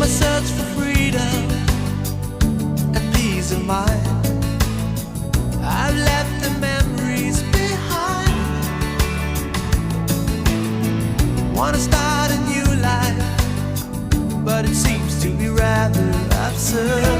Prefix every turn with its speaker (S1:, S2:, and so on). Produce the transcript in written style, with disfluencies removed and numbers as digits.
S1: search for freedom and peace of mind. I've left the memories behind. Wanna start a new life, but it seems to be rather absurd.